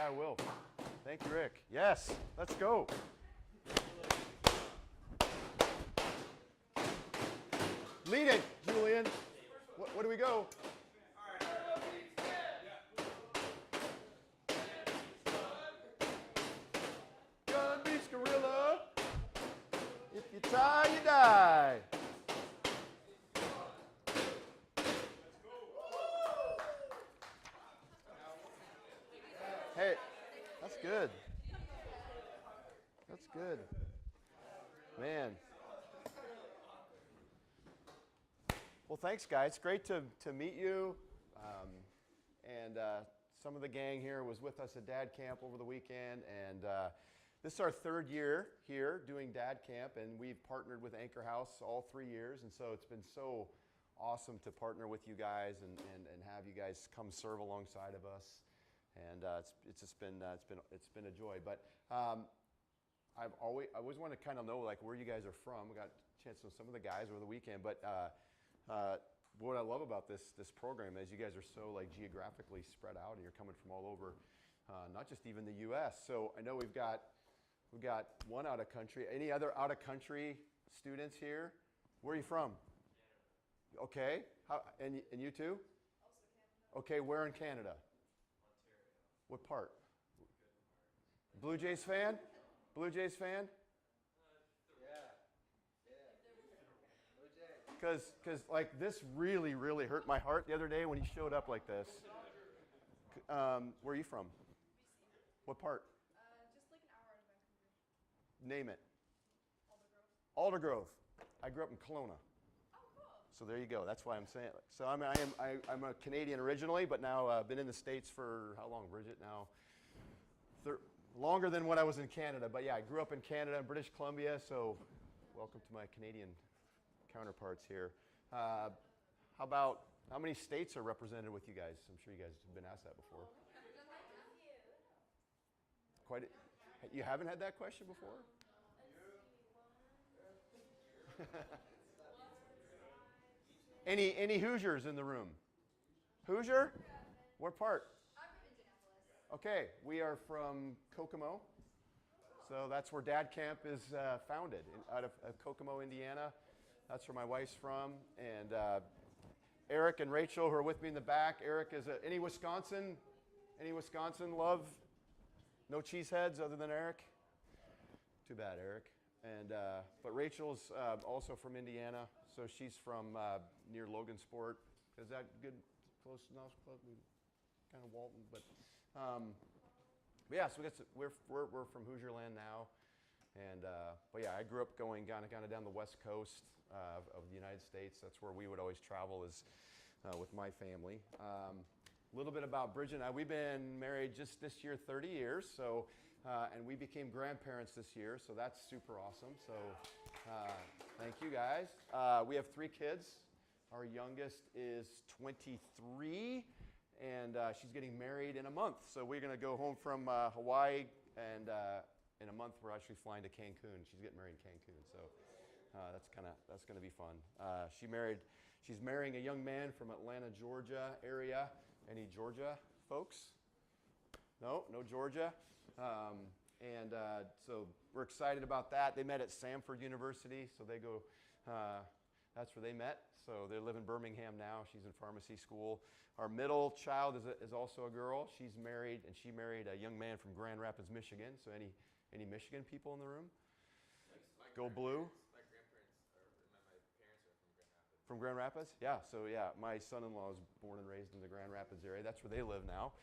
Yeah, I will. Thank you, Rick. Yes, let's go. Lead it, Julian. What do we go? Gun beats gorilla. If you try, you die. Hey, that's good. That's good. Man. Well, thanks, guys. Great to meet you. And some of the gang here was with us at Dad Camp over the weekend. And this is our third year here doing Dad Camp. And we've partnered with Anchor House all 3 years. And so it's been so awesome to partner with you guys and have you guys come serve alongside of us. And it's just been a joy. But I always want to kind of know like where you guys are from. We got a chance to know some of the guys over the weekend, but what I love about this program is you guys are so like geographically spread out, and you're coming from all over, not just even the U.S. So I know we've got one out of country. Any other out of country students here? Where are you from? Canada. Okay. And you too? Also Canada. Okay. Where in Canada? What part? Blue Jays fan? Blue Jays fan? Yeah. Because like this really, really hurt my heart the other day when he showed up like this. Where are you from? BC. What part? Just like an hour out of Vancouver. Name it. Aldergrove. Aldergrove. I grew up in Kelowna. Oh, cool. So there you go. That's why I'm saying it. So I'm a Canadian originally, but now I've been in the States for how long, Bridget? Now, longer than when I was in Canada. But yeah, I grew up in Canada and British Columbia. So welcome to my Canadian counterparts here. How many states are represented with you guys? I'm sure you guys have been asked that before. Quite. You haven't had that question before? Any Hoosiers in the room? Hoosier? What part? I'm from Indianapolis. Okay, we are from Kokomo. So that's where Dad Camp is founded, out of Kokomo, Indiana. That's where my wife's from. And Eric and Rachel, who are with me in the back. Eric is any Wisconsin love? No cheeseheads other than Eric? Too bad, Eric. And but Rachel's also from Indiana, so she's from near Logansport. Is that good? Close enough? Kind of Walton, but yeah. So we're from Hoosier land now, and but yeah, I grew up going kind of down the west coast of the United States. That's where we would always travel is with my family. A little bit about Bridget and I. We've been married just this year 30 years, so and we became grandparents this year, so that's super awesome. So thank you guys. We have 3 kids. Our youngest is 23, and she's getting married in a month. So we're going to go home from Hawaii, and in a month we're actually flying to Cancun. She's getting married in Cancun, so that's going to be fun. She's marrying a young man from Atlanta, Georgia area. Any Georgia folks? No Georgia. So we're excited about that. They met at Samford University, so they go. That's where they met. So they live in Birmingham now. She's in pharmacy school. Our middle child is also a girl. She's married, and she married a young man from Grand Rapids, Michigan. So any Michigan people in the room? Go blue. My parents are From Grand Rapids? Yeah. So yeah, my son-in-law was born and raised in the Grand Rapids area. That's where they live now.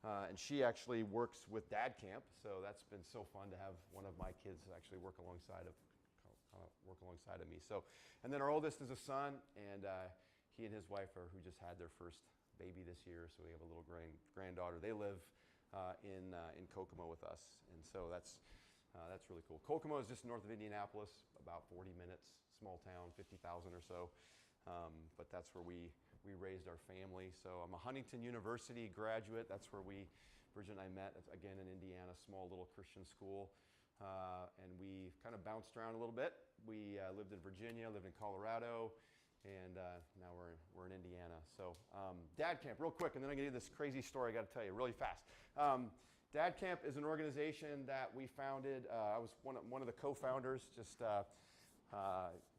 And she actually works with Dad Camp. So that's been so fun to have one of my kids actually work alongside of me. So, and then our oldest is a son, and he and his wife who just had their first baby this year. So we have a little granddaughter. They live in Kokomo with us, and so that's really cool. Kokomo is just north of Indianapolis, about 40 minutes, small town, 50,000 or so. But that's where we raised our family. So I'm a Huntington University graduate. That's where Bridget and I met, again in Indiana, small little Christian school. And we kind of bounced around a little bit. We lived in Virginia, lived in Colorado, and now we're in Indiana. So Dad Camp, real quick, and then I'm going to do this crazy story I got to tell you really fast. Dad Camp is an organization that we founded. I was one of the co-founders, just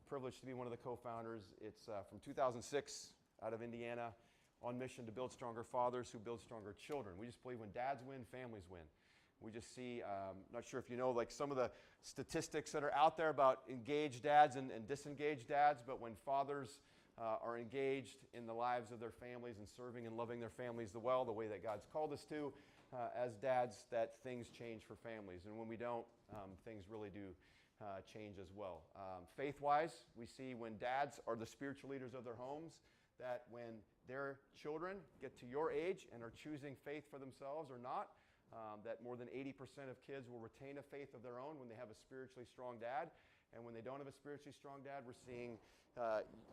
privileged to be one of the co-founders. It's from 2006 out of Indiana, on mission to build stronger fathers who build stronger children. We just believe when dads win, families win. We just see, not sure if you know, like some of the statistics that are out there about engaged dads and disengaged dads, but when fathers are engaged in the lives of their families and serving and loving their families the way that God's called us to, as dads, that things change for families. And when we don't, things really do change as well. Faith-wise, we see when dads are the spiritual leaders of their homes, that when their children get to your age and are choosing faith for themselves or not, that more than 80% of kids will retain a faith of their own when they have a spiritually strong dad. And when they don't have a spiritually strong dad, we're seeing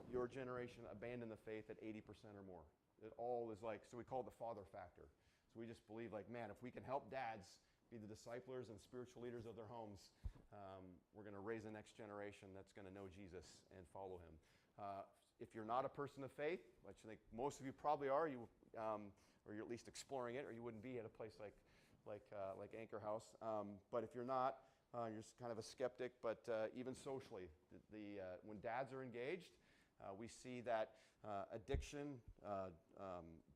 your generation abandon the faith at 80% or more. It all is like, so we call it the father factor. So we just believe like, man, if we can help dads be the disciplers and spiritual leaders of their homes, we're going to raise the next generation that's going to know Jesus and follow him. If you're not a person of faith, which I think most of you probably are, or you're at least exploring it, or you wouldn't be at a place like Anchor House. But if you're not, you're just kind of a skeptic. But even socially, when dads are engaged, we see that addiction,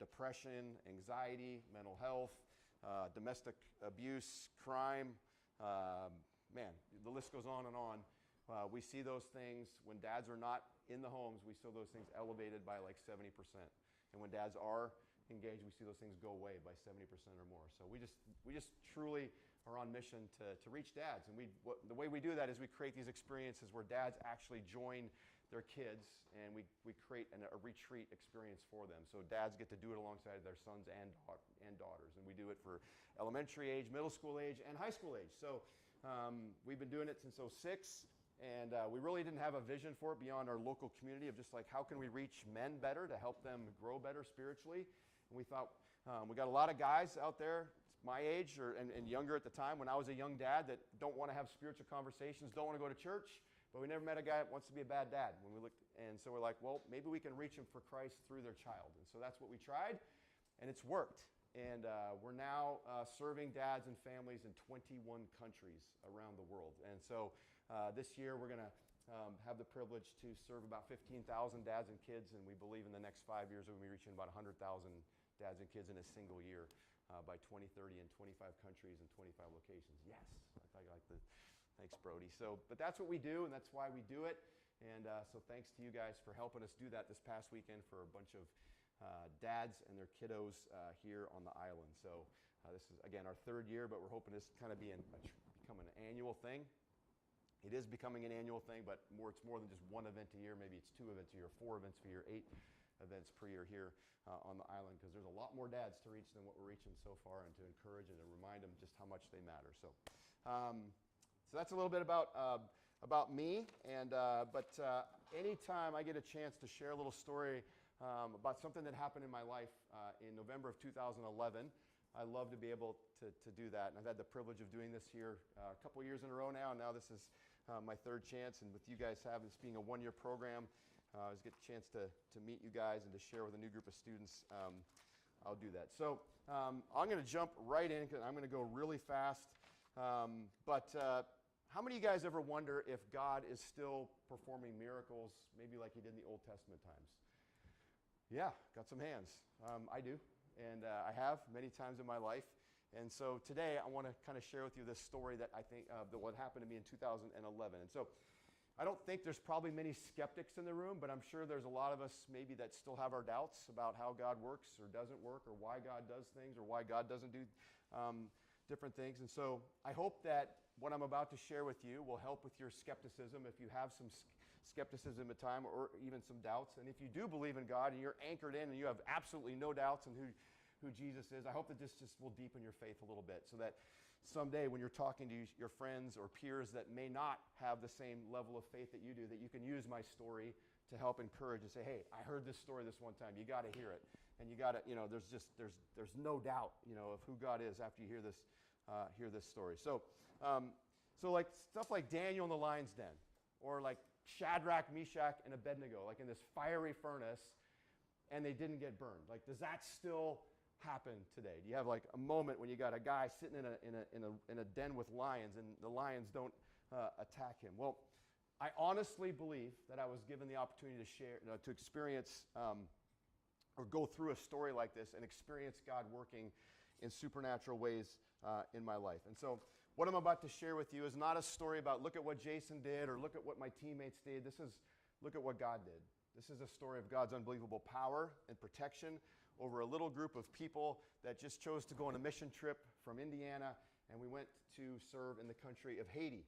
depression, anxiety, mental health, domestic abuse, crime, man, the list goes on and on. We see those things when dads are not in the homes. We see those things elevated by like 70%. And when dads are engaged, we see those things go away by 70% or more. So we just truly are on mission to reach dads. And the way we do that is we create these experiences where dads actually join their kids, and we create a retreat experience for them. So dads get to do it alongside their sons and daughters. And we do it for elementary age, middle school age, and high school age. So we've been doing it since '06. And we really didn't have a vision for it beyond our local community of just like, how can we reach men better to help them grow better spiritually? And we thought, we got a lot of guys out there my age and younger at the time when I was a young dad that don't want to have spiritual conversations, don't want to go to church, but we never met a guy that wants to be a bad dad. And so we're like, well, maybe we can reach them for Christ through their child. And so that's what we tried, and it's worked. And we're now serving dads and families in 21 countries around the world. And so this year we're going to have the privilege to serve about 15,000 dads and kids, and we believe in the next 5 years we'll be reaching about 100,000 dads and kids in a single year by 2030 in 25 countries and 25 locations. Yes, I thought you liked the, thanks Brody. So, but that's what we do, and that's why we do it. And so thanks to you guys for helping us do that this past weekend for a bunch of dads and their kiddos here on the island. So this is, again, our third year, but we're hoping this kind of become an annual thing. It is becoming an annual thing, but it's more than just one event a year. Maybe it's 2 events a year, 4 events per year, 8 events per year here on the island, because there's a lot more dads to reach than what we're reaching so far, and to encourage and to remind them just how much they matter. So that's a little bit about me. And but anytime I get a chance to share a little story about something that happened in my life in November of 2011, I love to be able to do that. And I've had the privilege of doing this here a couple years in a row now. And now this is my third chance. And with you guys having this being a one-year program, I always get the chance to meet you guys and to share with a new group of students. I'll do that. So I'm going to jump right in, because I'm going to go really fast. But how many of you guys ever wonder if God is still performing miracles, maybe like he did in the Old Testament times? Yeah, got some hands. I do. And I have many times in my life. And so today I want to kind of share with you this story that I think what happened to me in 2011. And so I don't think there's probably many skeptics in the room, but I'm sure there's a lot of us maybe that still have our doubts about how God works or doesn't work, or why God does things, or why God doesn't do different things. And so I hope that what I'm about to share with you will help with your skepticism, if you have some skepticism at time, or even some doubts. And if you do believe in God and you're anchored in and you have absolutely no doubts in who Jesus is, I hope that this just will deepen your faith a little bit, so that someday when you're talking to your friends or peers that may not have the same level of faith that you do, that you can use my story to help encourage and say, hey, I heard this story this one time. You got to hear it. And you got to, there's no doubt, of who God is after you hear this story. So like stuff like Daniel in the lion's den, or like Shadrach, Meshach, and Abednego, like in this fiery furnace, and they didn't get burned. Like, does that still happen today? Do you have like a moment when you got a guy sitting in a den with lions and the lions don't attack him? Well, I honestly believe that I was given the opportunity to share, to experience or go through a story like this and experience God working in supernatural ways in my life. And so what I'm about to share with you is not a story about look at what Jason did or look at what my teammates did. This is look at what God did. This is a story of God's unbelievable power and protection over a little group of people that just chose to go on a mission trip from Indiana, and we went to serve in the country of Haiti.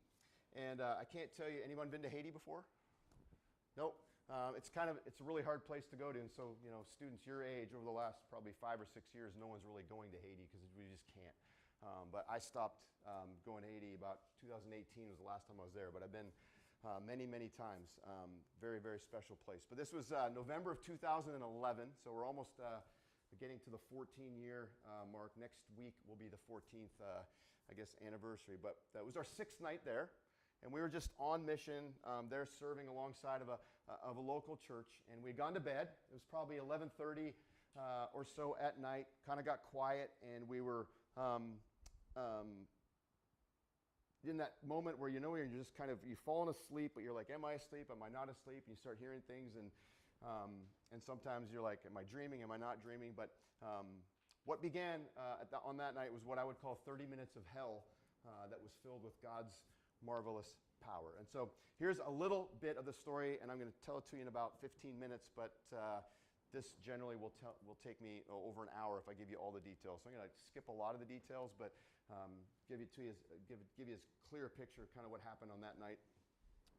And I can't tell you, anyone been to Haiti before? Nope. It's a really hard place to go to. And so, students your age over the last probably 5 or 6 years, no one's really going to Haiti because we just can't. But I stopped going to Haiti about 2018 was the last time I was there. But I've been many, many times. Very, very special place. But this was November of 2011, so we're almost getting to the 14-year mark. Next week will be the 14th, anniversary. But that was our 6th night there, and we were just on mission there serving alongside of a local church. And we'd gone to bed. It was probably 11:30 or so at night. Kind of got quiet, and we were in that moment where you're just you've fallen asleep, but you're like, am I asleep? Am I not asleep? And you start hearing things, and sometimes you're like, am I dreaming? Am I not dreaming? But what began on that night was what I would call 30 minutes of hell that was filled with God's marvelous power. And so here's a little bit of the story, and I'm going to tell it to you in about 15 minutes, but this generally will take me over an hour if I give you all the details. So I'm going to skip a lot of the details, but give you as clear a picture of kind of what happened on that night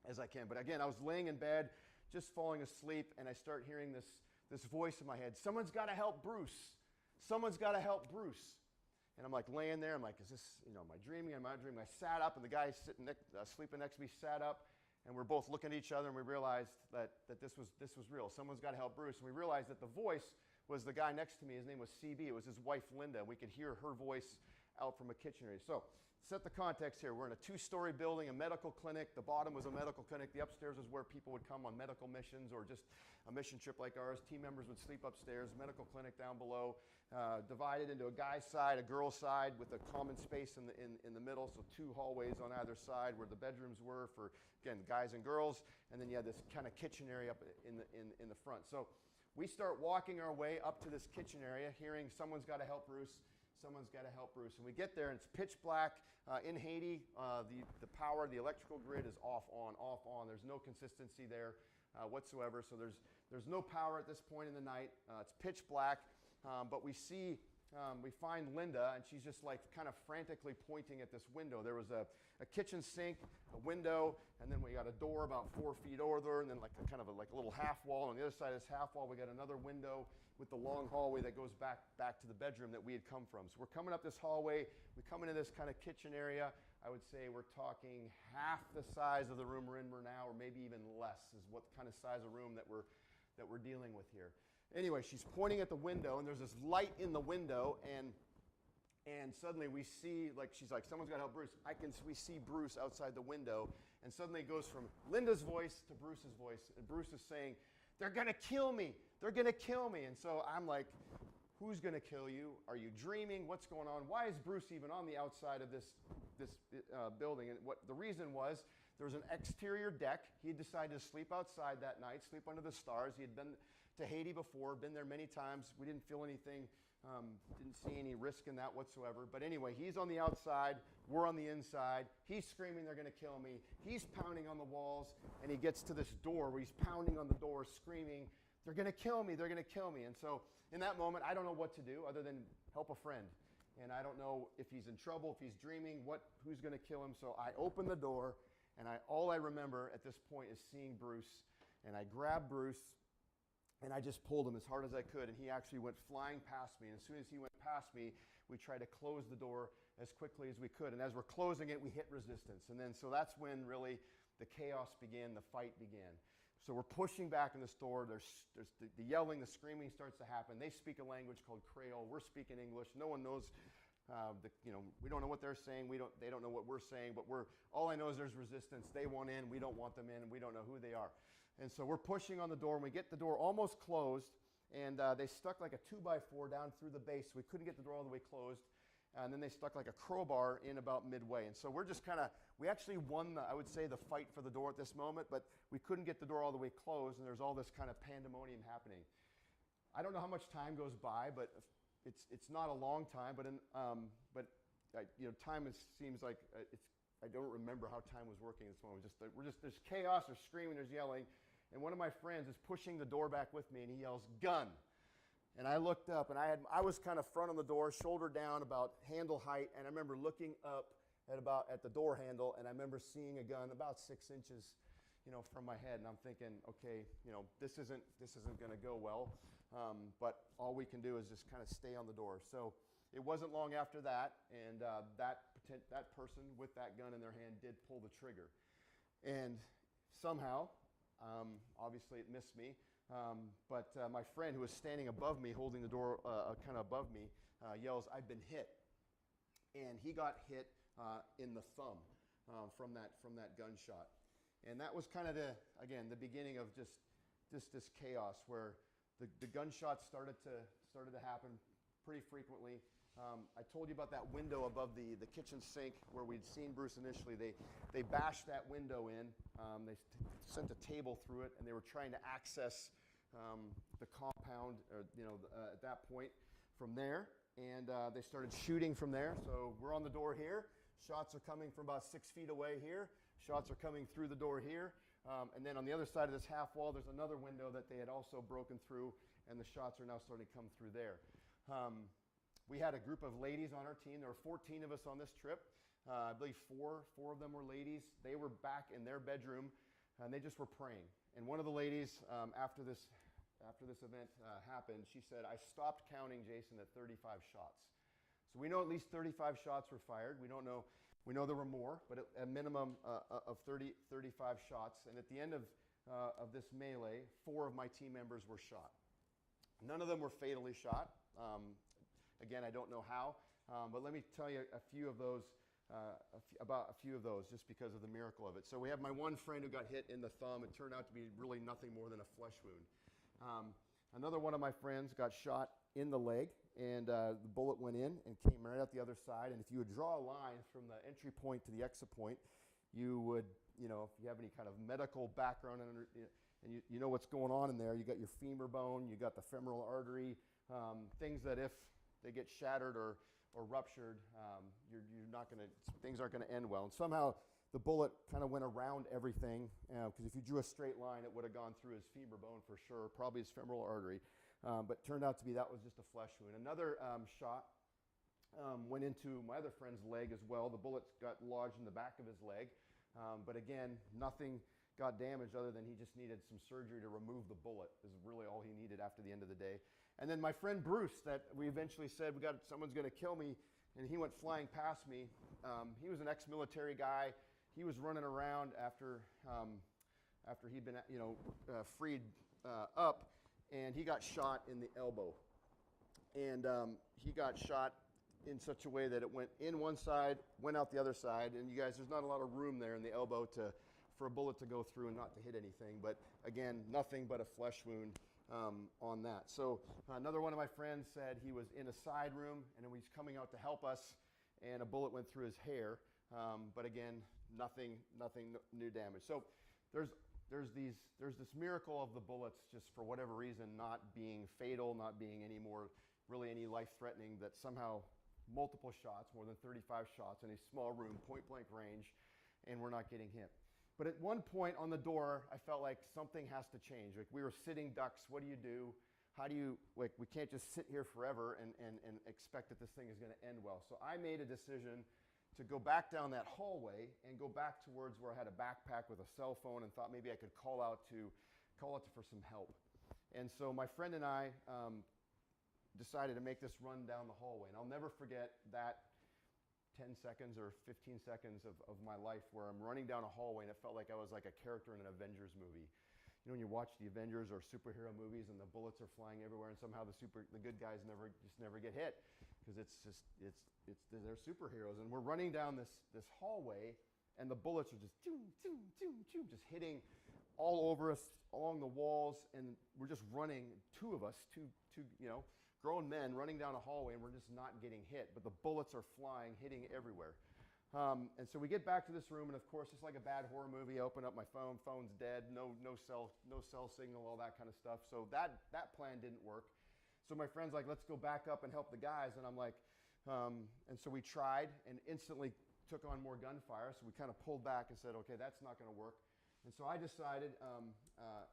as I can. But again, I was laying in bed, just falling asleep, and I start hearing this voice in my head. Someone's got to help Bruce. Someone's got to help Bruce. And I'm like laying there. I'm like, is this, am I dreaming? Am I not dreaming? I sat up, and the guy sleeping next to me sat up, and we're both looking at each other, and we realized that this was real. Someone's got to help Bruce. And we realized that the voice was the guy next to me. His name was CB. It was his wife, Linda. We could hear her voice out from a kitchen area. So set the context here. We're in a 2-story building, a medical clinic. The bottom was a medical clinic. The upstairs was where people would come on medical missions or just a mission trip like ours. Team members would sleep upstairs. Medical clinic down below, divided into a guy's side, a girl's side, with a common space in the middle. So 2 hallways on either side where the bedrooms were for, again, guys and girls. And then you had this kind of kitchen area up in the front. So we start walking our way up to this kitchen area, hearing someone's got to help Bruce. Someone's got to help Bruce. And we get there, and it's pitch black. In Haiti, the power, the electrical grid is off, on, off, on. There's no consistency there whatsoever. So there's no power at this point in the night. It's pitch black. But we find Linda, and she's just like kind of frantically pointing at this window. There was a kitchen sink, a window, and then we got a door about 4 feet over there, and then like a little half wall. On the other side of this half wall, we got another window with the long hallway that goes back to the bedroom that we had come from. So we're coming up this hallway. We come into this kind of kitchen area. I would say we're talking half the size of the room we're in now, or maybe even less, is what kind of size of room that we're dealing with here. Anyway, she's pointing at the window, and there's this light in the window, and suddenly we see, she's like, someone's got to help Bruce. We see Bruce outside the window, and suddenly it goes from Linda's voice to Bruce's voice, and Bruce is saying, they're going to kill me. They're going to kill me. And so I'm like, who's going to kill you? Are you dreaming? What's going on? Why is Bruce even on the outside of this building? And what the reason was, there was an exterior deck. He had decided to sleep outside that night, sleep under the stars. He had been to Haiti before, been there many times. We didn't feel anything, didn't see any risk in that whatsoever. But anyway, he's on the outside. We're on the inside. He's screaming, they're going to kill me. He's pounding on the walls, and he gets to this door where he's pounding on the door, screaming, they're going to kill me, they're going to kill me. And so in that moment, I don't know what to do other than help a friend. And I don't know if he's in trouble, if he's dreaming, who's going to kill him. So I open the door, and all I remember at this point is seeing Bruce. And I grabbed Bruce, and I just pulled him as hard as I could, and he actually went flying past me. And as soon as he went past me, we tried to close the door as quickly as we could. And as we're closing it, we hit resistance. And then so that's when really the chaos began, the fight began. So we're pushing back in this door. There's the yelling, the screaming starts to happen. They speak a language called Creole. We're speaking English. No one knows, we don't know what they're saying. They don't know what we're saying. But all I know is there's resistance. They want in. We don't want them in. And we don't know who they are. And so we're pushing on the door. And we get the door almost closed. And they stuck like a 2x4 down through the base. So we couldn't get the door all the way closed. And then they stuck like a crowbar in about midway. And so we're just kind of, we actually won, I would say, the fight for the door at this moment, but we couldn't get the door all the way closed, and there's all this kind of pandemonium happening. I don't know how much time goes by, but it's not a long time, but time seems like I don't remember how time was working at this moment. There's chaos, there's screaming, there's yelling, and one of my friends is pushing the door back with me, and he yells, "Gun!" And I looked up, and I was kind of front on the door, shoulder down, about handle height, and I remember looking up at the door handle, and I remember seeing a gun about 6 inches, from my head, and I'm thinking, okay, this isn't going to go well, but all we can do is just kind of stay on the door. So it wasn't long after that, and that person with that gun in their hand did pull the trigger, and somehow, obviously it missed me. But my friend who was standing above me, holding the door kind of above me, yells, "I've been hit." And he got hit in the thumb from that gunshot. And that was kind of the beginning of just this chaos where the gunshots started to happen pretty frequently. I told you about that window above the kitchen sink where we'd seen Bruce initially. They bashed that window in. They sent a table through it, and they were trying to access the compound, at that point from there. And they started shooting from there. So we're on the door here. Shots are coming from about 6 feet away here. Shots are coming through the door here. And then on the other side of this half wall, there's another window that they had also broken through, and the shots are now starting to come through there. We had a group of ladies on our team. There were 14 of us on this trip. I believe four of them were ladies. They were back in their bedroom, and they just were praying. And one of the ladies, after this event happened, she said, "I stopped counting, Jason, at 35 shots." So we know at least 35 shots were fired. We don't know. We know there were more, but a minimum of 35 shots. And at the end of this melee, 4 of my team members were shot. None of them were fatally shot. Again, I don't know how, but let me tell you a few of those, just because of the miracle of it. So we have my one friend who got hit in the thumb. It turned out to be really nothing more than a flesh wound. Another one of my friends got shot in the leg, and the bullet went in and came right out the other side. And if you would draw a line from the entry point to the exit point, you would, if you have any kind of medical background and you know what's going on in there, you got your femur bone, you got the femoral artery, things that if they get shattered or ruptured, things aren't going to end well. And somehow the bullet kind of went around everything, because if you drew a straight line, it would have gone through his femur bone for sure, probably his femoral artery. But turned out to be that was just a flesh wound. Another shot went into my other friend's leg as well. The bullet got lodged in the back of his leg. But again, nothing got damaged other than he just needed some surgery to remove the bullet, is really all he needed after the end of the day. And then my friend Bruce, that we eventually said, someone's going to kill me, and he went flying past me. He was an ex-military guy. He was running around after he'd been freed up, and he got shot in the elbow. And he got shot in such a way that it went in one side, went out the other side. And you guys, there's not a lot of room there in the elbow for a bullet to go through and not to hit anything. But again, nothing but a flesh wound on that. So another one of my friends said he was in a side room, and he was coming out to help us, and a bullet went through his hair. But again, nothing new damage. So there's this miracle of the bullets, just for whatever reason, not being fatal, not being any life-threatening, that somehow multiple shots, more than 35 shots in a small room, point-blank range, and we're not getting hit. But at one point on the door, I felt like something has to change. Like, we were sitting ducks. What do? How do you, we can't just sit here forever and expect that this thing is going to end well. So I made a decision to go back down that hallway and go back towards where I had a backpack with a cell phone, and thought maybe I could call out for some help. And so my friend and I decided to make this run down the hallway. And I'll never forget that 10 seconds or 15 seconds of my life where I'm running down a hallway, and it felt like I was like a character in an Avengers movie. You know, when you watch the Avengers or superhero movies and the bullets are flying everywhere, and somehow the good guys never get hit, because they're superheroes. And we're running down this hallway, and the bullets are just hitting all over us, along the walls, and we're just running, two of us, two grown men running down a hallway, and we're just not getting hit, but the bullets are flying, hitting everywhere. And so we get back to this room, and of course, it's like a bad horror movie. I open up my phone's dead, no cell signal, all that kind of stuff. So that plan didn't work. So my friend's like, let's go back up and help the guys, and I'm like, and so we tried, and instantly took on more gunfire. So we kind of pulled back and said, okay, that's not going to work. And so I decided,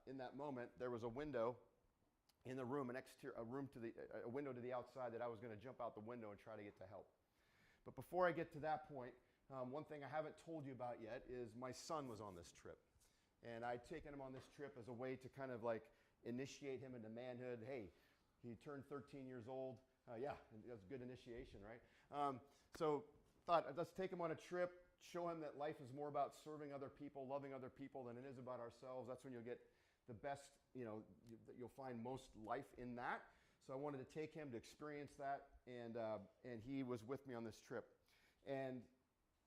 in that moment, there was a window in the room, a window to the outside, that I was going to jump out the window and try to get to help. But before I get to that point, one thing I haven't told you about yet is my son was on this trip. And I'd taken him on this trip as a way to kind of like initiate him into manhood. Hey, he turned 13 years old. Yeah, that's a good initiation, right? So thought, let's take him on a trip, show him that life is more about serving other people, loving other people than it is about ourselves. That's when you'll get the best, you'll find most life in that. So I wanted to take him to experience that, and he was with me on this trip. And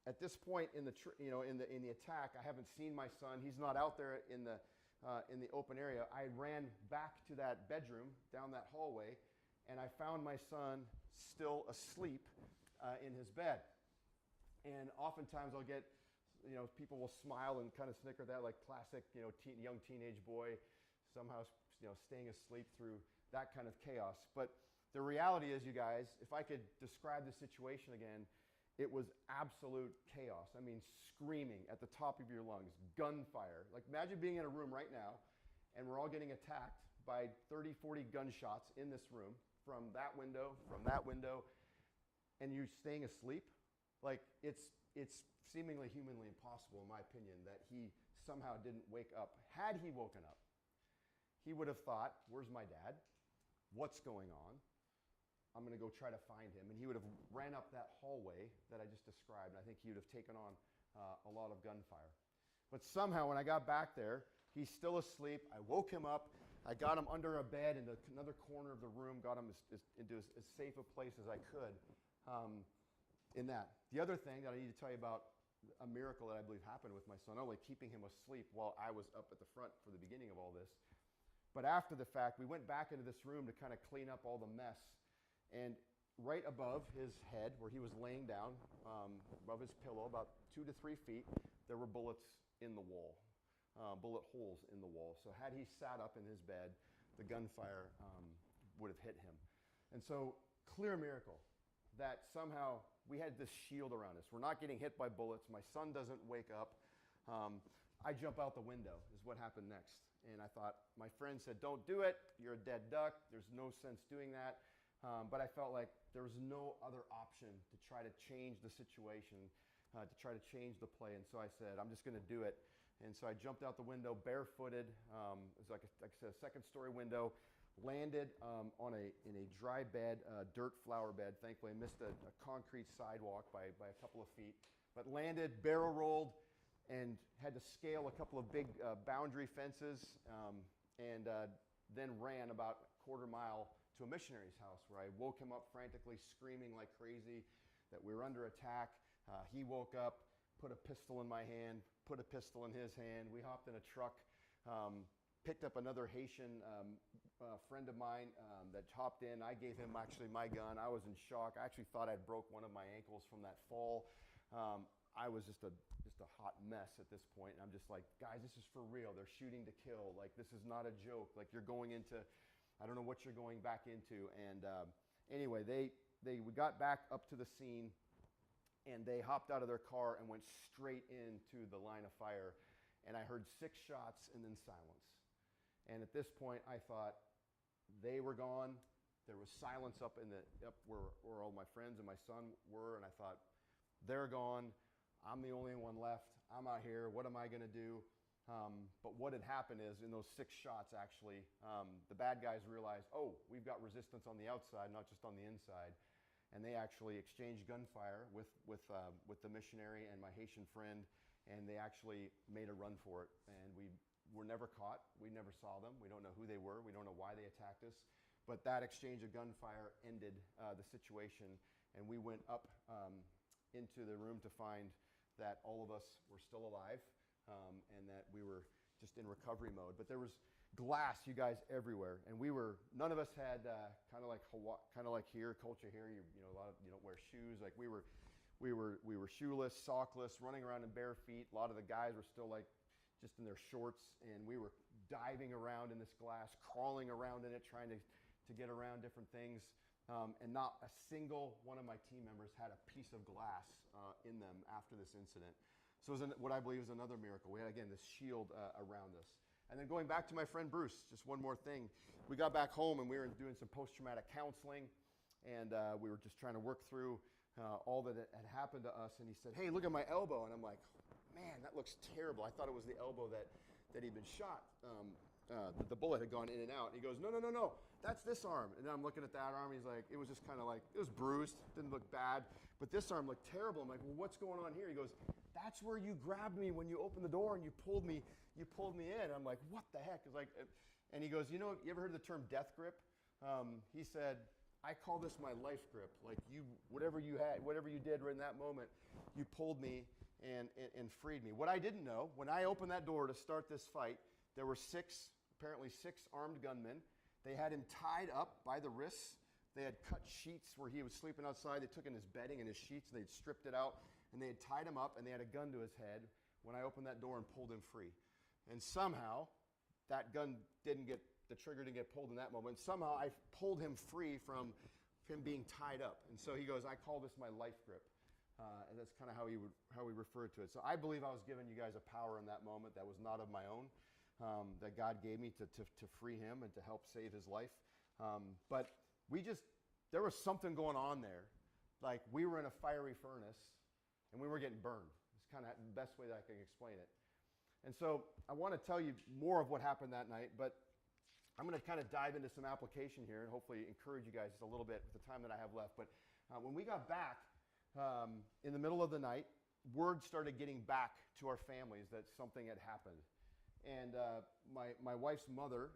at this point in the attack, I haven't seen my son. He's not out there in the open area. I ran back to that bedroom down that hallway, and I found my son still asleep in his bed. And oftentimes I'll get, people will smile and kind of snicker at that, like classic, young teenage boy somehow, staying asleep through that kind of chaos. But the reality is, you guys, if I could describe the situation again, it was absolute chaos. I mean, screaming at the top of your lungs, gunfire. Like, imagine being in a room right now, and we're all getting attacked by 30, 40 gunshots in this room from that window, and you're staying asleep. Like, it's seemingly humanly impossible, in my opinion, that he somehow didn't wake up. Had he woken up, he would have thought, where's my dad? What's going on? I'm going to go try to find him. And he would have ran up that hallway that I just described. And I think he would have taken on a lot of gunfire. But somehow, when I got back there, he's still asleep. I woke him up. I got him under a bed in another corner of the room, got him into as safe a place as I could in that. The other thing that I need to tell you about, a miracle that I believe happened with my son, not only keeping him asleep while I was up at the front for the beginning of all this, but after the fact, we went back into this room to kind of clean up all the mess. And right above his head, where he was laying down, above his pillow, about 2 to 3 feet, there were bullets in the wall, bullet holes in the wall. So had he sat up in his bed, the gunfire would have hit him. And so, clear miracle that somehow we had this shield around us. We're not getting hit by bullets. My son doesn't wake up. I jump out the window is what happened next. And I thought, my friend said, don't do it. You're a dead duck. There's no sense doing that. But I felt like there was no other option to try to change the situation, to try to change the play. And so I said, I'm just going to do it. And so I jumped out the window barefooted. It was like I said, a second-story window. Landed in a dry bed, dirt flower bed. Thankfully, I missed a concrete sidewalk by a couple of feet. But landed, barrel rolled, and had to scale a couple of big boundary fences, and then ran about a quarter mile to a missionary's house, where I woke him up frantically, screaming like crazy that we were under attack. He woke up, put a pistol in my hand, put a pistol in his hand. We hopped in a truck, picked up another Haitian friend of mine that hopped in. I gave him actually my gun. I was in shock. I actually thought I'd broke one of my ankles from that fall. I was just a hot mess at this point. And I'm just like, guys, this is for real. They're shooting to kill. Like, this is not a joke. Like, you're going into, I don't know what you're going back into. And anyway, we got back up to the scene, and they hopped out of their car and went straight into the line of fire. And I heard 6 shots and then silence. And at this point, I thought they were gone. There was silence up where all my friends and my son were, and I thought, they're gone. I'm the only one left. I'm out here. What am I going to do? But what had happened is, in those 6 shots, actually, the bad guys realized, oh, we've got resistance on the outside, not just on the inside. And they actually exchanged gunfire with the missionary and my Haitian friend, and they actually made a run for it. And we were never caught. We never saw them. We don't know who they were. We don't know why they attacked us. But that exchange of gunfire ended the situation, and we went up into the room to find that all of us were still alive, and that we were just in recovery mode. But there was glass, you guys, everywhere, and none of us had kind of like here, culture here. A lot of you don't wear shoes. Like we were shoeless, sockless, running around in bare feet. A lot of the guys were still like just in their shorts, and we were diving around in this glass, crawling around in it, trying to get around different things. And not a single one of my team members had a piece of glass in them after this incident. So it was what I believe is another miracle. We had, again, this shield around us. And then going back to my friend Bruce, just one more thing. We got back home, and we were doing some post-traumatic counseling, and we were just trying to work through all that had happened to us. And he said, "Hey, look at my elbow." And I'm like, "Man, that looks terrible. I thought it was the elbow that he'd been shot. The bullet had gone in and out." And he goes, No, that's this arm. And then I'm looking at that arm. He's like, it was just kind of like, it was bruised, didn't look bad, but this arm looked terrible. I'm like, "Well, what's going on here?" He goes, "That's where you grabbed me when you opened the door and you pulled me in." I'm like, "What the heck?" It's like, and he goes, "You ever heard the term death grip?" He said, "I call this my life grip. Like whatever you did right in that moment, you pulled me and freed me." What I didn't know, when I opened that door to start this fight, there were apparently six armed gunmen. They had him tied up by the wrists. They had cut sheets where he was sleeping outside. They took in his bedding and his sheets, and they'd stripped it out, and they had tied him up, and they had a gun to his head when I opened that door and pulled him free. And somehow, that gun the trigger didn't get pulled in that moment. Somehow, I pulled him free from him being tied up. And so he goes, "I call this my life grip." And that's kind of how he referred to it. So I believe I was giving you guys a power in that moment that was not of my own, that God gave me to free him and to help save his life. But there was something going on there. Like we were in a fiery furnace and we were getting burned. It's kind of the best way that I can explain it. And so I want to tell you more of what happened that night, but I'm going to kind of dive into some application here and hopefully encourage you guys just a little bit with the time that I have left. But when we got back in the middle of the night, word started getting back to our families that something had happened. And my wife's mother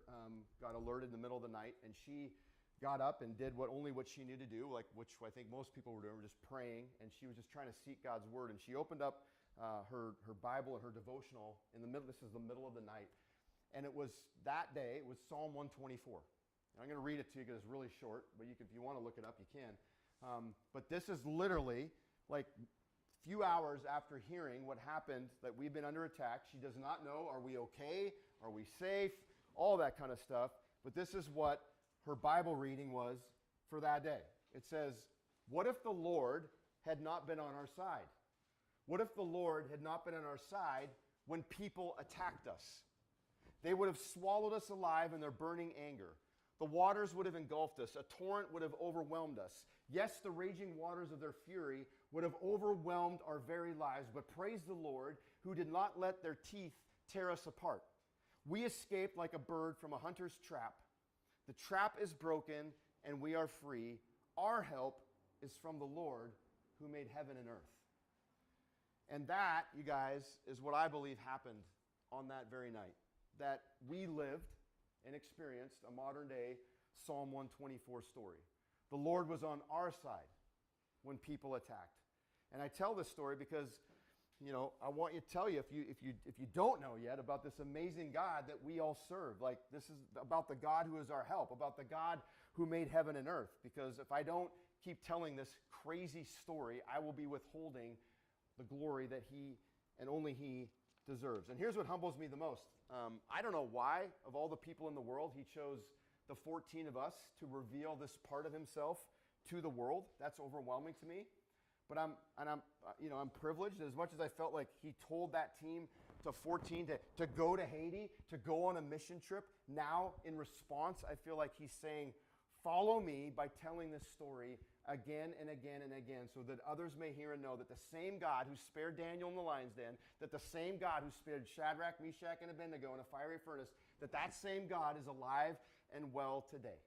got alerted in the middle of the night, and she got up and did what she knew to do, which I think most people were doing, just praying, and she was just trying to seek God's word. And she opened up her Bible and her devotional in the middle. This is the middle of the night, and it was that day. It was Psalm 124. And I'm going to read it to you because it's really short, but if you want to look it up, you can. But this is literally like few hours after hearing what happened, that we've been under attack. She does not know, are we okay? Are we safe? All that kind of stuff. But this is what her Bible reading was for that day. It says, "What if the Lord had not been on our side? What if the Lord had not been on our side when people attacked us? They would have swallowed us alive in their burning anger. The waters would have engulfed us. A torrent would have overwhelmed us. Yes, the raging waters of their fury would have overwhelmed our very lives. But praise the Lord, who did not let their teeth tear us apart. We escaped like a bird from a hunter's trap. The trap is broken, and we are free. Our help is from the Lord, who made heaven and earth." And that, you guys, is what I believe happened on that very night. That we lived and experienced a modern day Psalm 124 story. The Lord was on our side when people attacked. And I tell this story because, I want to tell you, if you don't know yet, about this amazing God that we all serve. Like, this is about the God who is our help, about the God who made heaven and earth. Because if I don't keep telling this crazy story, I will be withholding the glory that he and only he deserves. And here's what humbles me the most. I don't know why, of all the people in the world, he chose the 14 of us to reveal this part of himself to the world. That's overwhelming to me. But I'm privileged. As much as I felt like he told that team to 14 to go to Haiti, to go on a mission trip, now in response, I feel like he's saying, follow me by telling this story again and again and again, so that others may hear and know that the same God who spared Daniel in the lion's den, that the same God who spared Shadrach, Meshach, and Abednego in a fiery furnace, that same God is alive and well today.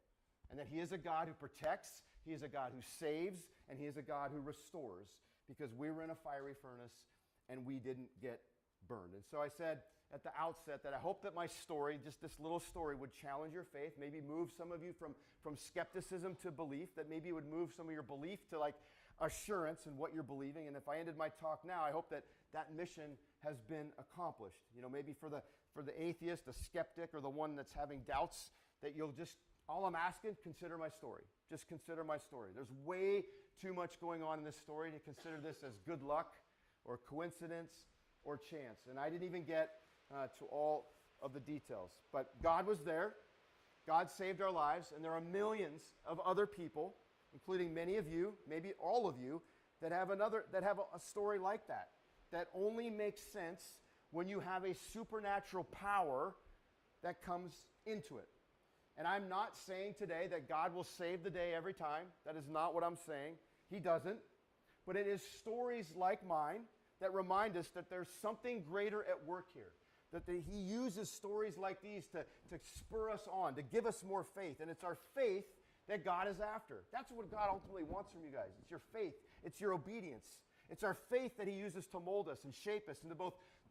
And that he is a God who protects, he is a God who saves, and he is a God who restores, because we were in a fiery furnace and we didn't get burned. And so I said at the outset that I hope that my story, just this little story, would challenge your faith, maybe move some of you from skepticism to belief, that maybe it would move some of your belief to like, assurance in what you're believing. And if I ended my talk now, I hope that that mission has been accomplished. Maybe for the atheist, the skeptic, or the one that's having doubts, that you'll just, all I'm asking, consider my story. Just consider my story. There's way too much going on in this story to consider this as good luck or coincidence or chance. And I didn't even get to all of the details. But God was there. God saved our lives. And there are millions of other people, including many of you, maybe all of you, that have a story like that. That only makes sense when you have a supernatural power that comes into it. And I'm not saying today that God will save the day every time. That is not what I'm saying. He doesn't. But it is stories like mine that remind us that there's something greater at work here. That He uses stories like these to spur us on, to give us more faith. And it's our faith that God is after. That's what God ultimately wants from you guys. It's your faith. It's your obedience. It's our faith that He uses to mold us and shape us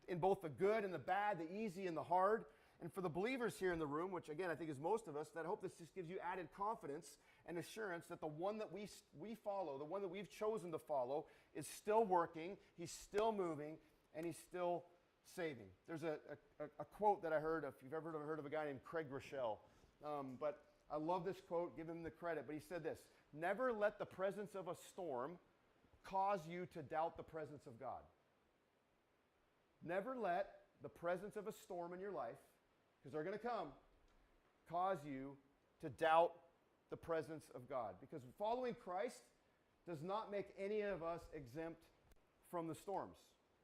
in both the good and the bad, the easy and the hard. And for the believers here in the room, which again I think is most of us, that I hope this just gives you added confidence and assurance that the one that we follow, the one that we've chosen to follow, is still working, He's still moving, and He's still saving. There's a quote that I heard, if you've ever heard of a guy named Craig Rochelle, but I love this quote, give him the credit, but he said this: never let the presence of a storm cause you to doubt the presence of God. Never let the presence of a storm in your life, because they're going to come, cause you to doubt the presence of God. Because following Christ does not make any of us exempt from the storms.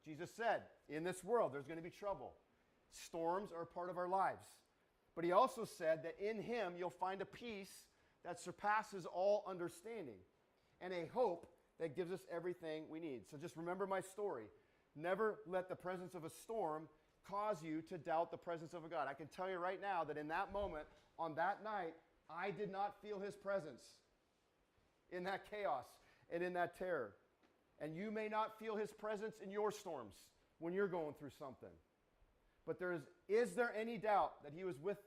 Jesus said, in this world there's going to be trouble. Storms are part of our lives. But He also said that in Him you'll find a peace that surpasses all understanding and a hope that gives us everything we need. So just remember my story. Never let the presence of a storm cause you to doubt the presence of a God. I can tell you right now that in that moment, on that night, I did not feel His presence in that chaos and in that terror. And you may not feel His presence in your storms when you're going through something. But is there any doubt that He was with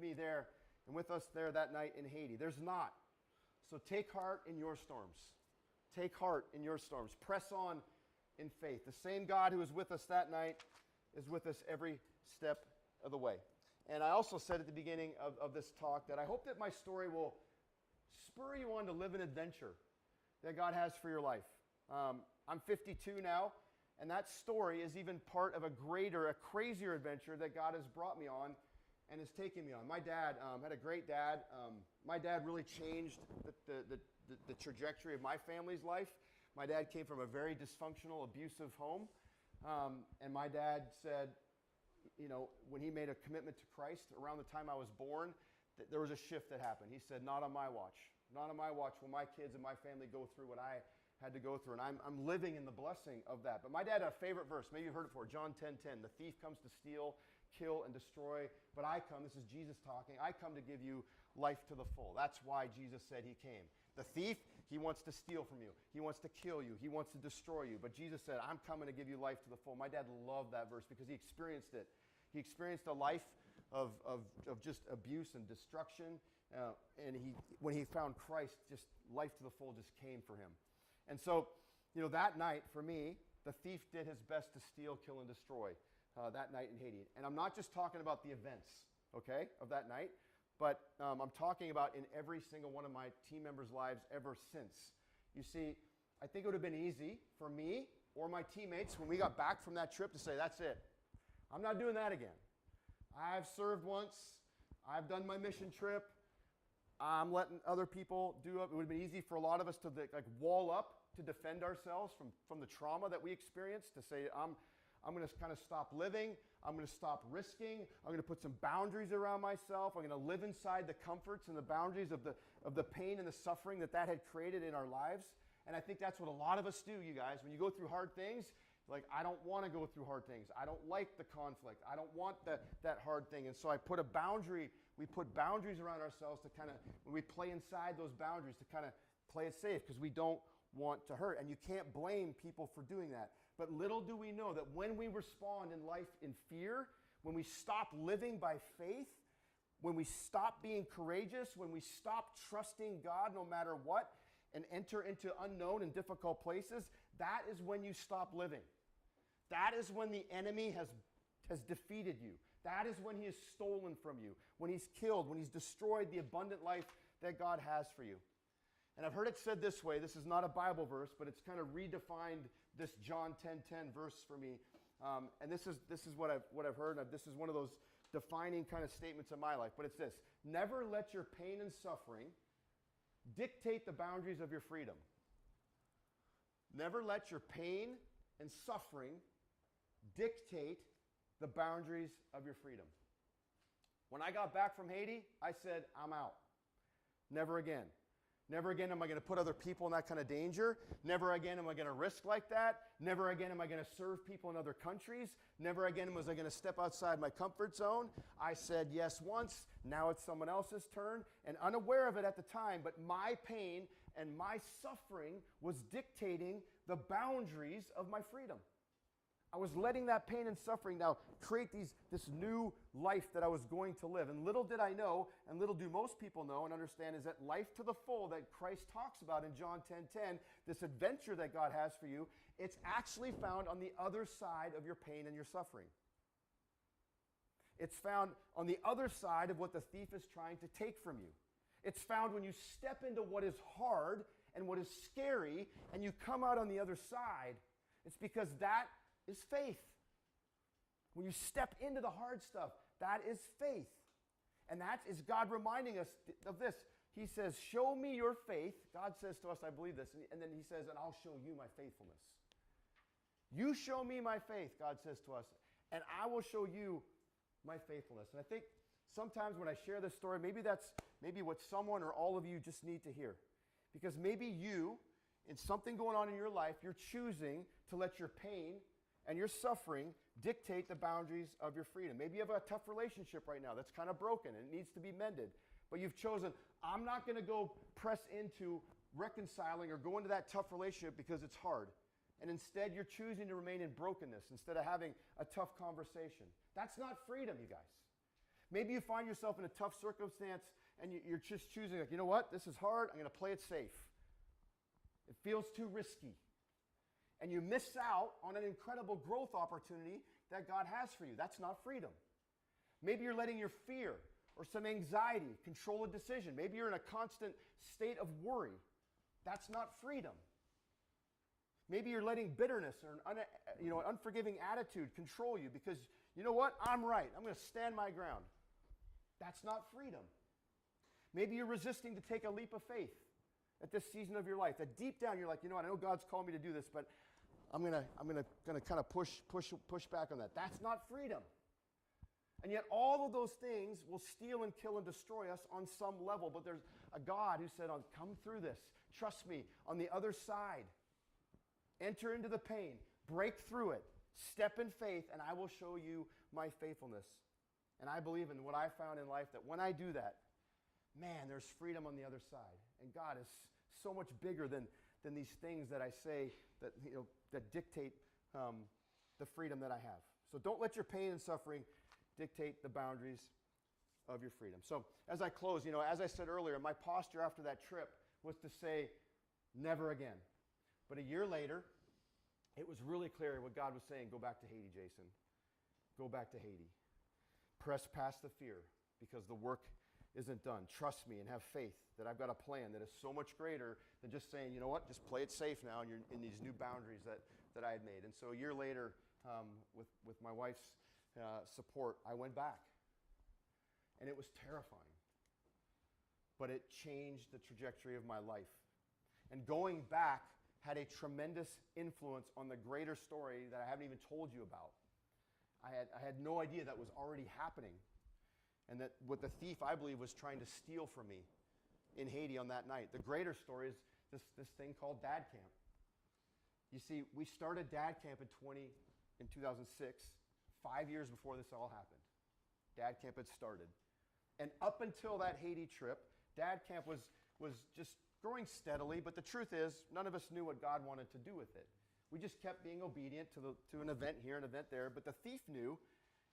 me there and with us there that night in Haiti? There's not. So take heart in your storms. Take heart in your storms. Press on in faith. The same God who was with us that night is with us every step of the way. And I also said at the beginning of this talk that I hope that my story will spur you on to live an adventure that God has for your life. I'm 52 now, and that story is even part of a crazier adventure that God has brought me on and has taken me on. My dad had a great dad. My dad really changed the trajectory of my family's life. My dad came from a very dysfunctional, abusive home. And my dad said, when he made a commitment to Christ around the time I was born, there was a shift that happened. He said, not on my watch. Not on my watch will my kids and my family go through what I had to go through. And I'm living in the blessing of that. But my dad had a favorite verse. Maybe you've heard it before. John 10:10. The thief comes to steal, kill, and destroy. But I come, this is Jesus talking, I come to give you life to the full. That's why Jesus said He came. The thief, he wants to steal from you. He wants to kill you. He wants to destroy you. But Jesus said, I'm coming to give you life to the full. My dad loved that verse because he experienced it. He experienced a life of just abuse and destruction. And when he found Christ, just life to the full just came for him. And so, that night for me, the thief did his best to steal, kill, and destroy that night in Haiti. And I'm not just talking about the events, okay, of that night. But I'm talking about in every single one of my team members' lives ever since. You see, I think it would have been easy for me or my teammates when we got back from that trip to say, that's it. I'm not doing that again. I've served once. I've done my mission trip. I'm letting other people do it. It would have been easy for a lot of us to wall up to defend ourselves from the trauma that we experienced, to say, I'm going to kind of stop living. I'm going to stop risking. I'm going to put some boundaries around myself. I'm going to live inside the comforts and the boundaries of the pain and the suffering that had created in our lives. And I think that's what a lot of us do, you guys. When you go through hard things, I don't want to go through hard things. I don't like the conflict. I don't want that hard thing. And so I put a boundary. We put boundaries around ourselves to kind of, when we play inside those boundaries, to kind of play it safe because we don't want to hurt. And you can't blame people for doing that. But little do we know that when we respond in life in fear, when we stop living by faith, when we stop being courageous, when we stop trusting God no matter what, and enter into unknown and difficult places, that is when you stop living. That is when the enemy has defeated you. That is when he has stolen from you, when he's killed, when he's destroyed the abundant life that God has for you. And I've heard it said this way. This is not a Bible verse, but it's kind of redefined this John 10:10 verse for me. And this is what I've heard. And this is one of those defining kind of statements in my life. But it's this: never let your pain and suffering dictate the boundaries of your freedom. Never let your pain and suffering dictate the boundaries of your freedom. When I got back from Haiti, I said, I'm out. Never again. Never again am I going to put other people in that kind of danger. Never again am I going to risk like that. Never again am I going to serve people in other countries. Never again was I going to step outside my comfort zone. I said yes once. Now it's someone else's turn. And unaware of it at the time, but my pain and my suffering was dictating the boundaries of my freedom. I was letting that pain and suffering now create this new life that I was going to live. And little did I know, and little do most people know and understand, is that life to the full that Christ talks about in John 10:10, this adventure that God has for you, it's actually found on the other side of your pain and your suffering. It's found on the other side of what the thief is trying to take from you. It's found when you step into what is hard and what is scary, and you come out on the other side. It's because that is faith. When you step into the hard stuff, that is faith. And that is God reminding us of this. He says, show me your faith. God says to us, I believe this. And then he says, and I'll show you my faithfulness. You show me my faith, God says to us, and I will show you my faithfulness. And I think sometimes when I share this story, maybe that's what someone or all of you just need to hear. Because maybe you, in something going on in your life, you're choosing to let your pain and your suffering dictate the boundaries of your freedom. Maybe you have a tough relationship right now that's kind of broken and it needs to be mended. But you've chosen, I'm not going to go press into reconciling or go into that tough relationship because it's hard. And instead, you're choosing to remain in brokenness instead of having a tough conversation. That's not freedom, you guys. Maybe you find yourself in a tough circumstance and you're just choosing, like, you know what? This is hard. I'm going to play it safe. It feels too risky. And you miss out on an incredible growth opportunity that God has for you. That's not freedom. Maybe you're letting your fear or some anxiety control a decision. Maybe you're in a constant state of worry. That's not freedom. Maybe you're letting bitterness or an unforgiving attitude control you because, you know what? I'm right. I'm going to stand my ground. That's not freedom. Maybe you're resisting to take a leap of faith at this season of your life. That deep down you're like, you know what? I know God's called me to do this, but I'm gonna kind of push back on that. That's not freedom. And yet all of those things will steal and kill and destroy us on some level. But there's a God who said, come through this. Trust me, on the other side. Enter into the pain. Break through it. Step in faith, and I will show you my faithfulness. And I believe in what I found in life, that when I do that, man, there's freedom on the other side. And God is so much bigger than these things that I say that dictate the freedom that I have. So don't let your pain and suffering dictate the boundaries of your freedom. So as I close, as I said earlier, my posture after that trip was to say, never again. But a year later, it was really clear what God was saying. Go back to Haiti, Jason. Go back to Haiti. Press past the fear because the work isn't done. Trust me and have faith that I've got a plan that is so much greater than just saying, you know what, just play it safe now and you're in these new boundaries that I had made. And so a year later, with my wife's support, I went back. And it was terrifying. But it changed the trajectory of my life. And going back had a tremendous influence on the greater story that I haven't even told you about. I had no idea that was already happening. And that what the thief, I believe, was trying to steal from me in Haiti on that night. The greater story is this thing called Dad Camp. You see, we started Dad Camp in 2006, 5 years before this all happened. Dad Camp had started. And up until that Haiti trip, Dad Camp was just growing steadily, but the truth is, none of us knew what God wanted to do with it. We just kept being obedient to an event here, an event there, but the thief knew,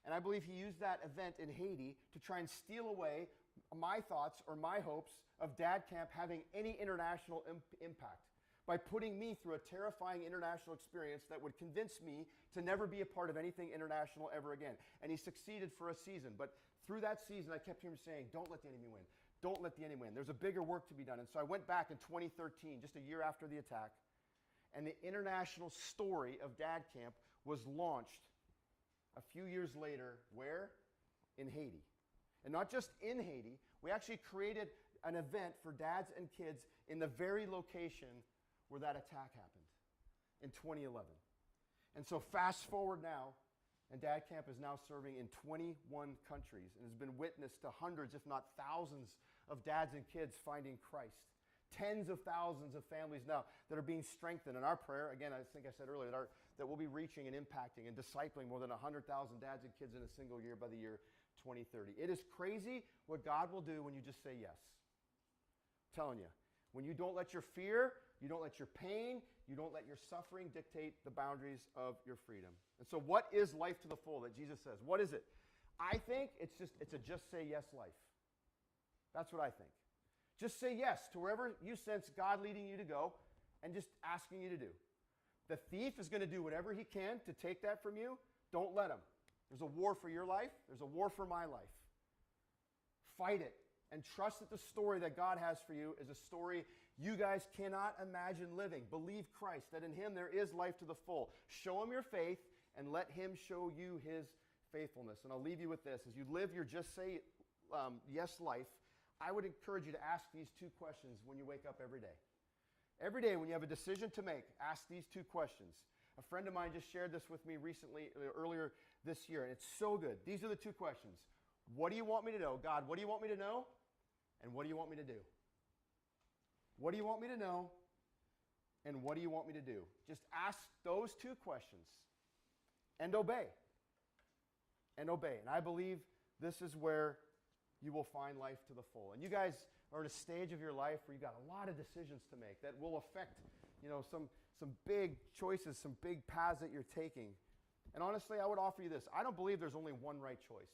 and I believe he used that event in Haiti to try and steal away my thoughts or my hopes of Dad Camp having any international impact by putting me through a terrifying international experience that would convince me to never be a part of anything international ever again. And he succeeded for a season. But through that season, I kept hearing him saying, don't let the enemy win. Don't let the enemy win. There's a bigger work to be done. And so I went back in 2013, just a year after the attack, and the international story of Dad Camp was launched a few years later. Where? In Haiti. And not just in Haiti, we actually created an event for dads and kids in the very location where that attack happened in 2011. And so fast forward now, and Dad Camp is now serving in 21 countries and has been witness to hundreds, if not thousands, of dads and kids finding Christ. Tens of thousands of families now that are being strengthened. And our prayer, again, I think I said earlier, that we'll be reaching and impacting and discipling more than 100,000 dads and kids in a single year by the year 2030. It is crazy what God will do when you just say yes. I'm telling you, when you don't let your fear, you don't let your pain, you don't let your suffering dictate the boundaries of your freedom. And so what is life to the full that Jesus says? What is it? I think it's a just say yes life. That's what I think. Just say yes to wherever you sense God leading you to go and just asking you to do. The thief is going to do whatever he can to take that from you. Don't let him. There's a war for your life. There's a war for my life. Fight it and trust that the story that God has for you is a story you guys cannot imagine living. Believe Christ, that in him there is life to the full. Show him your faith and let him show you his faithfulness. And I'll leave you with this. As you live your just say yes life, I would encourage you to ask these two questions when you wake up every day. Every day when you have a decision to make, ask these two questions. A friend of mine just shared this with me earlier this year, and it's so good. These are the two questions. What do you want me to know? God, what do you want me to know? And what do you want me to do? What do you want me to know? And what do you want me to do? Just ask those two questions and obey. And obey. And I believe this is where you will find life to the full. And you guys are in a stage of your life where you've got a lot of decisions to make that will affect, some big choices, some big paths that you're taking. And honestly, I would offer you this. I don't believe there's only one right choice.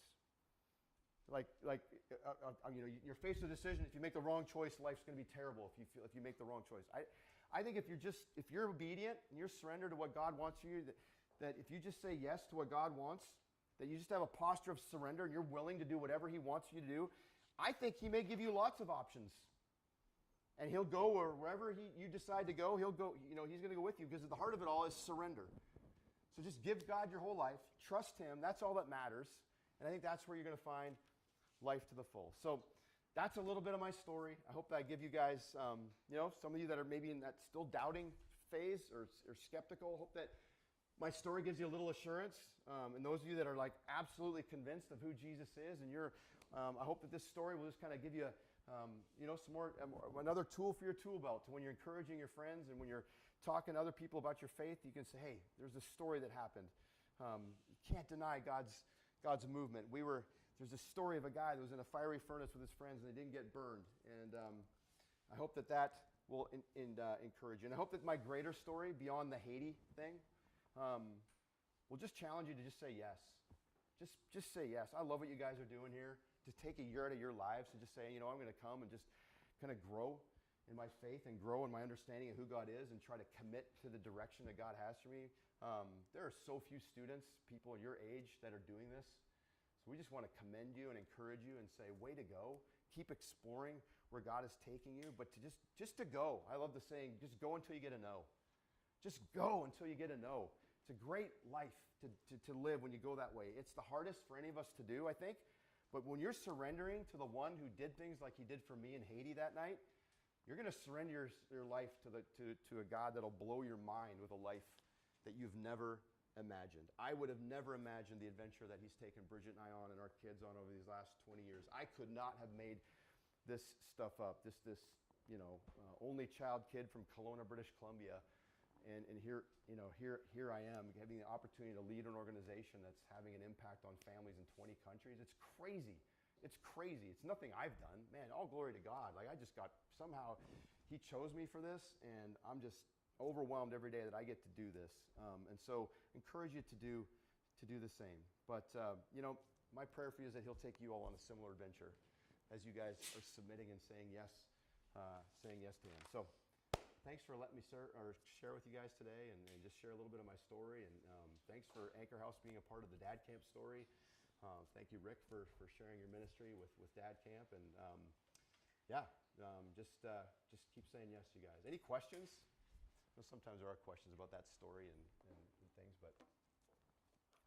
You're faced with a decision. If you make the wrong choice, life's going to be terrible if you make the wrong choice. I think if you're obedient and you're surrendered to what God wants you, that if you just say yes to what God wants, that you just have a posture of surrender and you're willing to do whatever he wants you to do, I think he may give you lots of options. And he'll go wherever you decide to go, he'll go, he's going to go with you, because at the heart of it all is surrender. So just give God your whole life, trust him, that's all that matters. And I think that's where you're going to find life to the full. So that's a little bit of my story. I hope that I give you guys, some of you that are maybe in that still doubting phase or skeptical, hope that my story gives you a little assurance. And those of you that are like absolutely convinced of who Jesus is, and I hope that this story will just kind of give you, some more, another tool for your tool belt to when you're encouraging your friends and when you're talking to other people about your faith, you can say, hey, there's this story that happened. You can't deny God's movement. There's a story of a guy that was in a fiery furnace with his friends and they didn't get burned. And I hope that will encourage you. And I hope that my greater story beyond the Haiti thing will just challenge you to just say yes. Just say yes. I love what you guys are doing here. To take a year out of your lives and just say, I'm going to come and just kind of grow in my faith and grow in my understanding of who God is and try to commit to the direction that God has for me. There are so few students, people your age, that are doing this. So we just want to commend you and encourage you and say, way to go. Keep exploring where God is taking you, but just to go. I love the saying, just go until you get a no. Just go until you get a no. It's a great life to live when you go that way. It's the hardest for any of us to do, I think. But when you're surrendering to the one who did things like he did for me in Haiti that night, you're going to surrender your life to a God that'll blow your mind with a life that you've never imagined. I would have never imagined the adventure that he's taken Bridget and I on and our kids on over these last 20 years. I could not have made this stuff up. This only child kid from Kelowna, British Columbia, and here I am having the opportunity to lead an organization that's having an impact on families in 20 countries. It's crazy. It's crazy. It's nothing I've done. Man, all glory to God. Somehow he chose me for this, and I'm just overwhelmed every day that I get to do this. And so encourage you to do the same. But, my prayer for you is that he'll take you all on a similar adventure, as you guys are submitting and saying yes to him. So thanks for letting me share with you guys today and just share a little bit of my story. And thanks for Anchor House being a part of the Dad Camp story. Thank you, Rick, for sharing your ministry with Dad Camp. And just keep saying yes, you guys. Any questions? Well, sometimes there are questions about that story and things, but yeah.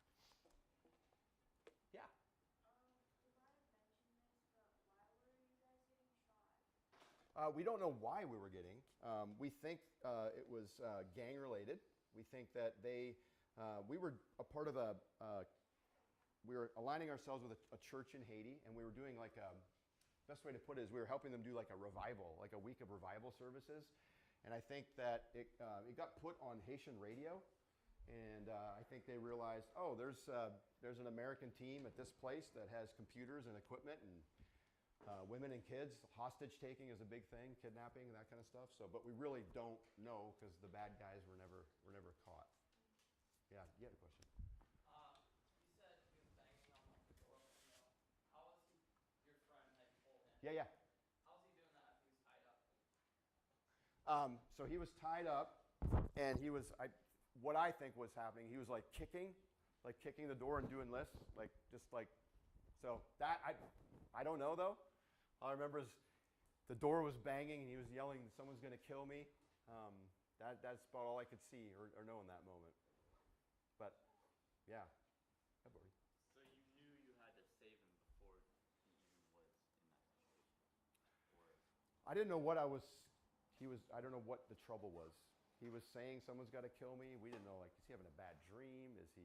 You might have mentioned this, but why were you guys getting shot? We don't know why we were getting. We think it was gang related. We think that we were a part of we were aligning ourselves with a church in Haiti, and we were doing best way to put it is we were helping them do like a revival, like a week of revival services. And I think that it got put on Haitian radio, and I think they realized, oh, there's an American team at this place that has computers and equipment and women and kids. Hostage taking is a big thing, kidnapping, that kind of stuff. So, but we really don't know because the bad guys were never caught. Yeah, you had a question. You said he was banging on the door window. How was he? Your friend had told him. Yeah. How was he doing that if he was tied up? So he was tied up, and what I think was happening, he was kicking the door and doing this, so that I don't know though. All I remember is the door was banging and he was yelling, "Someone's going to kill me." That's about all I could see or know in that moment. But yeah, So you knew you had to save him before he even was in that situation? Or I didn't know what I don't know what the trouble was. He was saying someone's got to kill me. We didn't know, is he having a bad dream? Is he,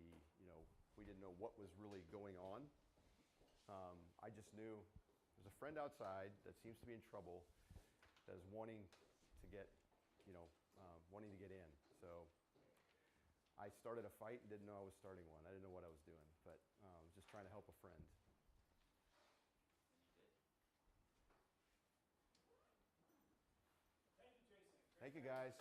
we didn't know what was really going on. I just knew there's a friend outside that seems to be in trouble that is wanting to get in. So I started a fight and didn't know I was starting one. I didn't know what I was doing, but I was just trying to help a friend. you did? Thank you, guys.